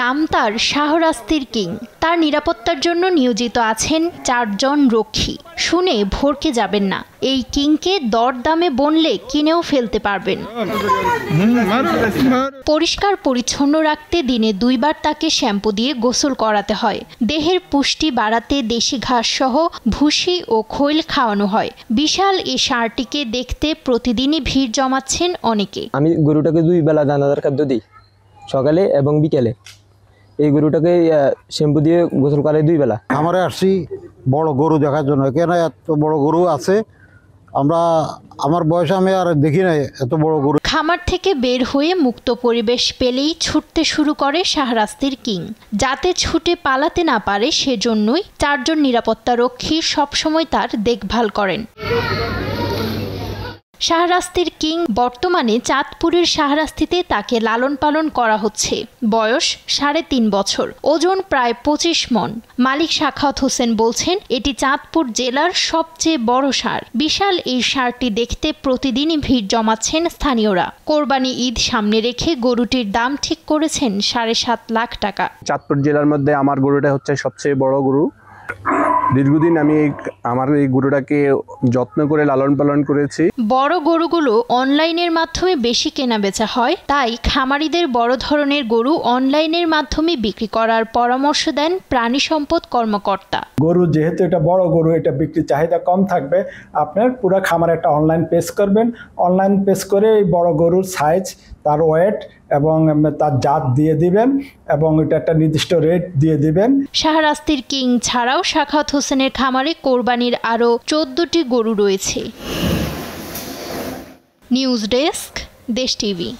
নাম তার শাহরাস্তির কিং। তার নিরাপত্তার জন্য নিয়োজিত আছেন 4 জন রক্ষী। শুনে ভরকে যাবেন না, এই কিংকে দরদামে বললে কিনেও ফেলতে পারবেন। পরিষ্কার পরিচ্ছন্ন রাখতে দিনে 2 বার তাকে শ্যাম্পু দিয়ে গোসল করাতে হয়। দেহের পুষ্টি বাড়াতে দেশি ঘাস সহ ভুসি ও খৈল খাওয়ানো হয়। বিশাল এই ষাঁড়টিকে দেখতে প্রতিদিনই ভিড় জমাচ্ছেন অনেকে। আমি গরুটাকে 2 বেলা দানাদার খাদ্য দিই, সকালে এবং বিকেলে। এই গরুটাকে শ্যাম্পু দিয়ে গোসল করাই 2 বেলা। খামারে আসছি বড় গরু দেখার জন্য। এখানে এত বড় গরু আছে, আমার বয়সে আমি আর দেখি নাই এত বড় গরু। খামার থেকে বের হয়ে মুক্ত পরিবেশ পেলেই ছুটতে শুরু করে শাহরাস্তির কিং। যাতে ছুটে পালাতে না পারে সেজন্যই 4 জন নিরাপত্তা রক্ষী সবসময় তার দেখভাল করেন। শাহরাস্তির কিং বর্তমানে চাঁদপুরের শাহরাস্তিতে তাকে লালন পালন করা হচ্ছে। বয়স 3.5 বছর, ওজন প্রায় 25 মণ। মালিক সাখাওয়াত হোসেন বলছেন, এটি চাঁদপুর জেলার সবচেয়ে বড় ষাঁড়। বিশাল এই ষাঁড়টি দেখতে প্রতিদিনই ভিড় জমাচ্ছেন স্থানীয়রা। কোরবানি ঈদ সামনে রেখে গরুটির দাম ঠিক করেছেন 7.5 লাখ টাকা। চাঁদপুর জেলার মধ্যে আমার গরুটা হচ্ছে সবচেয়ে বড় গরু। দীর্ঘদিন আমি আমার এই গরুটাকে যত্ন করে লালন পালন করেছি। বড় গরুগুলো অনলাইনের মাধ্যমে বেশি কেনা বেচা হয়, তাই খামারিদের বড় ধরনের গরু অনলাইনের মাধ্যমে বিক্রি করার পরামর্শ দেন প্রাণী সম্পদ কর্মকর্তা। গরু যেহেতু এটা বড় গরু, এটা বিক্রির চাহিদা কম থাকবে, আপনার পুরো খামারে একটা অনলাইন পেজ করবেন। অনলাইন পেজ করে এই বড় গরুর সাইজ, তার ওয়েট এবং তার জাত দিয়ে দিবেন এবং এটা একটা নির্দিষ্ট রেট দিয়ে দিবেন। শাহরাস্তির কিং ছাড়াও সাখাওয়াত হোসেনের খামারে কোরবানির আরও 14টি গরু রয়েছে। নিউজ ডেস্ক, দেশ টিভি।